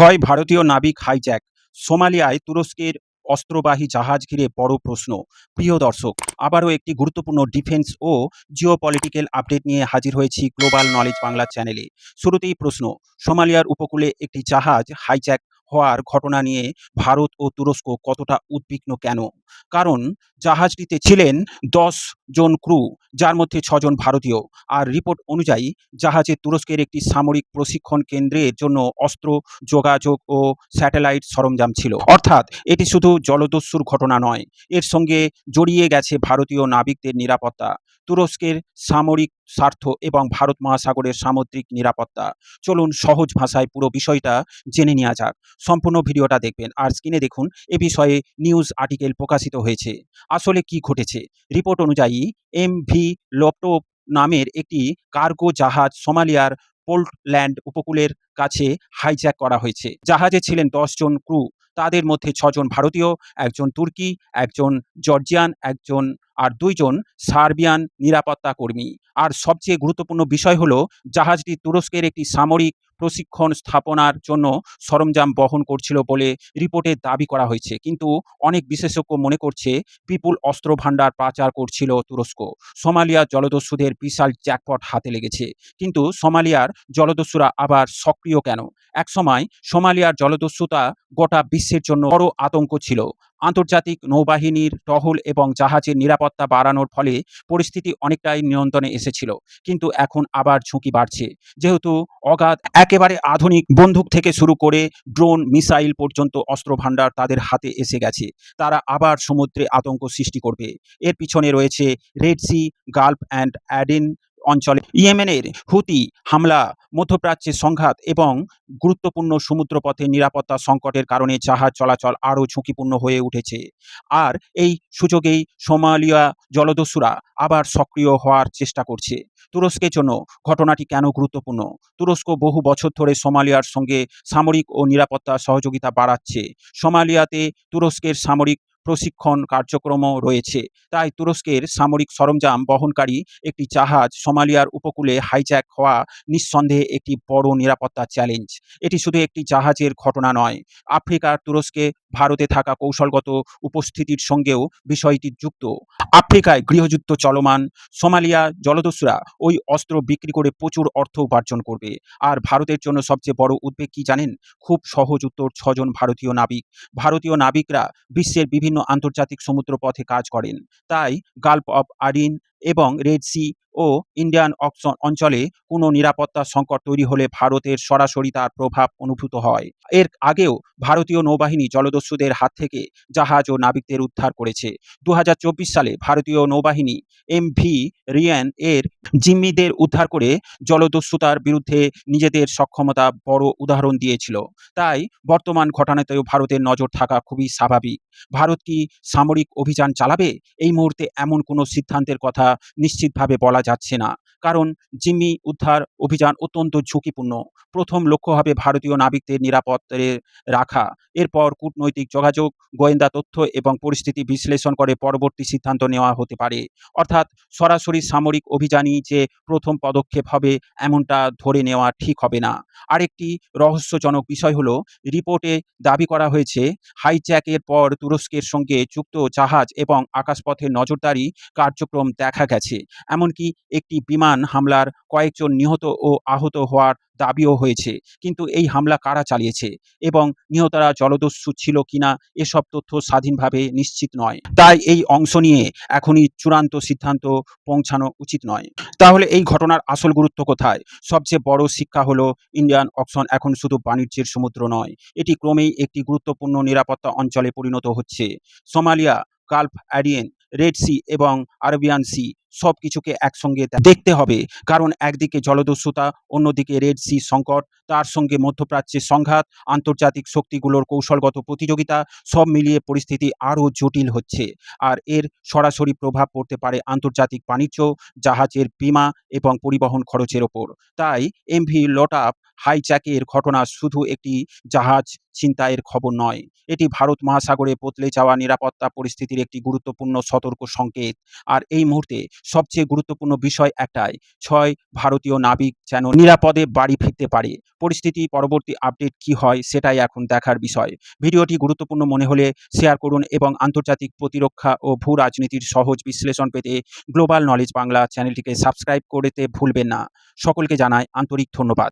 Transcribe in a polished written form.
ছয় ভারতীয় নাবিক হাইজ্যাক, সোমালিয়ায় তুরস্কের অস্ত্রবাহী জাহাজ ঘিরে বড় প্রশ্ন। প্রিয় দর্শক, আবারও একটি গুরুত্বপূর্ণ ডিফেন্স ও জিওপলিটিক্যাল আপডেট নিয়ে হাজির হয়েছি গ্লোবাল নলেজ বাংলা চ্যানেলে। শুরুতেই প্রশ্ন, সোমালিয়ার উপকূলে একটি জাহাজ হাইজ্যাক হওয়ার ঘটনা নিয়ে ভারত ও তুরস্ক কতটা উদ্বিগ্ন কেন? কারণ জাহাজটিতে ছিলেন 10 জন ক্রু, যার মধ্যে 6 জন ভারতীয়। আর রিপোর্ট অনুযায়ী জাহাজে তুরস্কের একটি সামরিক প্রশিক্ষণ কেন্দ্রের জন্য অস্ত্র, যোগাযোগ ও স্যাটেলাইট সরঞ্জাম ছিল। অর্থাৎ এটি শুধু জলদস্যুর ঘটনা নয়, এর সঙ্গে জড়িয়ে গেছে ভারতীয় নাবিকদের নিরাপত্তা, তুরস্কের সামরিক স্বার্থ এবং ভারত মহাসাগরের সামুদ্রিক নিরাপত্তা। চলুন সহজ ভাষায় পুরো বিষয়টা জেনে নেওয়া যাক। সম্পূর্ণ ভিডিওটা দেখবেন আর স্ক্রিনে দেখুন এ বিষয়ে নিউজ আর্টিকেল প্রকাশিত হয়েছে। আসলে কি ঘটেছে? রিপোর্ট অনুযায়ী এমভি লোপটোপ নামের একটি কার্গো জাহাজ সোমালিয়ার পোর্টল্যান্ড উপকূলের কাছে হাইজ্যাক করা হয়েছে। জাহাজে ছিলেন 10 জন ক্রু, তাদের মধ্যে 6 জন ভারতীয়, একজন তুর্কি, একজন জর্জিয়ান, একজন আর 2 জন সার্বিয়ান নিরাপত্তা কর্মী। আর সবচেয়ে গুরুত্বপূর্ণ বিষয় হলো জাহাজটি তুরস্কের একটি সামরিক প্রশিক্ষণ স্থাপনার জন্য সরঞ্জাম বহন করছিল বলে রিপোর্টে দাবি করা হয়েছে। কিন্তু অনেক বিশেষজ্ঞ মনে করছে বিপুল অস্ত্র ভাণ্ডার পাচার করছিল তুরস্ক। সোমালিয়া জলদস্যুদের বিশাল জ্যাকপট হাতে লেগেছে। কিন্তু সোমালিয়ার জলদস্যুরা আবার সক্রিয় কেন? একসময় সোমালিয়ার জলদস্যুতা গোটা বিশ্বের জন্য বড় আতঙ্ক ছিল। আন্তর্জাতিক নৌবাহিনীর টহল এবং জাহাজের নিরাপত্তা বাড়ানোর ফলে পরিস্থিতি অনেকটাই নিয়ন্ত্রণে এসেছিল। কিন্তু এখন আবার ঝুঁকি বাড়ছে, যেহেতু অগাধ একেবারে আধুনিক বন্দুক থেকে শুরু করে ড্রোন, মিসাইল পর্যন্ত অস্ত্র ভাণ্ডার তাদের হাতে এসে গেছে। তারা আবার সমুদ্রে আতঙ্ক সৃষ্টি করবে। এর পিছনে রয়েছে রেড সি, গালফ অ্যান্ড অ্যাডেন অঞ্চলে ইয়েমেনের হুতি হামলা, মধ্যপ্রাচ্যের সংঘাত এবং গুরুত্বপূর্ণ সমুদ্রপথে নিরাপত্তা সংকটের কারণে জাহাজ চলাচল আরও ঝুঁকিপূর্ণ হয়ে উঠেছে। আর এই সুযোগেই সোমালিয়া জলদস্যুরা আবার সক্রিয় হওয়ার চেষ্টা করছে। তুরস্কের জন্য ঘটনাটি কেন গুরুত্বপূর্ণ? তুরস্ক বহু বছর ধরে সোমালিয়ার সঙ্গে সামরিক ও নিরাপত্তা সহযোগিতা বাড়াচ্ছে। সোমালিয়াতে তুরস্কের সামরিক প্রশিক্ষণ কার্যক্রমও রয়েছে। তাই তুরস্কের সামরিক সরঞ্জাম বহনকারী একটি জাহাজ সোমালিয়ার উপকূলে হাইজ্যাক হওয়া নিঃসন্দেহে একটি বড় নিরাপত্তা চ্যালেঞ্জ। এটি শুধু একটি জাহাজের ঘটনা নয়, আফ্রিকার তুরস্কে ভারতে থাকা কৌশলগত উপস্থিতির সঙ্গেও বিষয়টি যুক্ত। আফ্রিকায় গৃহযুদ্ধ চলমান, সোমালিয়া জলদস্যুরা ওই অস্ত্র বিক্রি করে প্রচুর অর্থ উপার্জন করবে। আর ভারতের জন্য সবচেয়ে বড় উদ্বেগ কি জানেন? খুব সহজ উত্তর, 6 জন ভারতীয় নাবিক। ভারতীয় নাবিকরা বিশ্বের বিভিন্ন আন্তর্জাতিক সমুদ্রপথে কাজ করেন। তাই গালফ অফ আডিন এবং রেড সি ও ইন্ডিয়ান অঞ্চলে কোনো নিরাপত্তা সংকট তৈরি হলে ভারতের সরাসরি তার প্রভাব অনুভূত হয়। এর আগেও ভারতীয় নৌবাহিনী জলদস্যুদের হাত থেকে জাহাজ ও নাবিকদের উদ্ধার করেছে। 2024 সালে ভারতীয় নৌবাহিনী এমভি রিয়ান এর জিম্মিদের উদ্ধার করে জলদস্যুতার বিরুদ্ধে নিজেদের সক্ষমতা বড় উদাহরণ দিয়েছিল। তাই বর্তমান ঘটনাতেও ভারতের নজর থাকা খুবই স্বাভাবিক। ভারত কি সামরিক অভিযান চালাবে? এই মুহূর্তে এমন কোনো সিদ্ধান্তের কথা নিশ্চিতভাবে বলা যাচ্ছে না, কারণ জিম্মি উদ্ধার অভিযান অত্যন্ত ঝুঁকিপূর্ণ। প্রথম লক্ষ্য হবে ভারতীয় নাবিকদের নিরাপদে রাখা। এরপর কূটনৈতিক যোগাযোগ, গোয়েন্দা তথ্য এবং পরিস্থিতি বিশ্লেষণ করে পরবর্তী সিদ্ধান্ত নেওয়া হতে পারে। অর্থাৎ সরাসরি সামরিক অভিযানই যে প্রথম পদক্ষেপ হবে এমনটা ধরে নেওয়া ঠিক হবে না। আরেকটি রহস্যজনক বিষয় হলো, রিপোর্টে দাবি করা হয়েছে হাইজ্যাকের পর তুরস্কের সঙ্গে যুক্ত জাহাজ এবং আকাশপথে নজরদারি কার্যক্রম দেখা গেছে। এমনকি একটি বিমান হামলার কয়েকজন নিহত ও আহত হওয়ার দাবিও হয়েছে। কিন্তু এই হামলা কারা চালিয়েছে এবং নিহতরা জলদস্যু ছিল কিনা এসব তথ্য স্বাধীনভাবে নিশ্চিত নয়। তাই এই অংশ নিয়ে এখনই চূড়ান্ত সিদ্ধান্ত পৌঁছানো উচিত নয়। তাহলে এই ঘটনার আসল গুরুত্ব কোথায়? সবচেয়ে বড় শিক্ষা হলো, ইন্ডিয়ান অক্সন এখন শুধু বাণিজ্যের সমুদ্র নয়, এটি ক্রমেই একটি গুরুত্বপূর্ণ নিরাপত্তা অঞ্চলে পরিণত হচ্ছে। সোমালিয়া, গালফ অ্যাডিন, রেড সি এবং আরবিয়ান সি সব কিছুকে একসঙ্গে দেখতে হবে। কারণ একদিকে জলদস্যুতা, অন্যদিকে রেড সি সংকট, তার সঙ্গে মধ্যপ্রাচ্যের সংঘাত, আন্তর্জাতিক শক্তিগুলোর কৌশলগত প্রতিযোগিতা, সব মিলিয়ে পরিস্থিতি আরও জটিল হচ্ছে। আর এর সরাসরি প্রভাব পড়তে পারে আন্তর্জাতিক বাণিজ্য, জাহাজের বীমা এবং পরিবহন খরচের ওপর। তাই এমভি লোটাপ হাইজ্যাকের ঘটনা শুধু একটি জাহাজ ছিনতাইয়ের খবর নয়, এটি ভারত মহাসাগরে বদলে যাওয়া নিরাপত্তা পরিস্থিতির একটি গুরুত্বপূর্ণ সতর্ক সংকেত। আর এই মুহূর্তে সবচেয়ে গুরুত্বপূর্ণ বিষয় একটাই, ৬ ভারতীয় নাবিক যেন নিরাপদে বাড়ি ফিরতে পারে। পরিস্থিতি পরবর্তী আপডেট কী হয় সেটাই এখন দেখার বিষয়। ভিডিওটি গুরুত্বপূর্ণ মনে হলে শেয়ার করুন এবং আন্তর্জাতিক প্রতিরক্ষা ও ভূ রাজনীতির সহজ বিশ্লেষণ পেতে গ্লোবাল নলেজ বাংলা চ্যানেলটিকে সাবস্ক্রাইব করতে ভুলবেন না। সকলকে জানাই আন্তরিক ধন্যবাদ।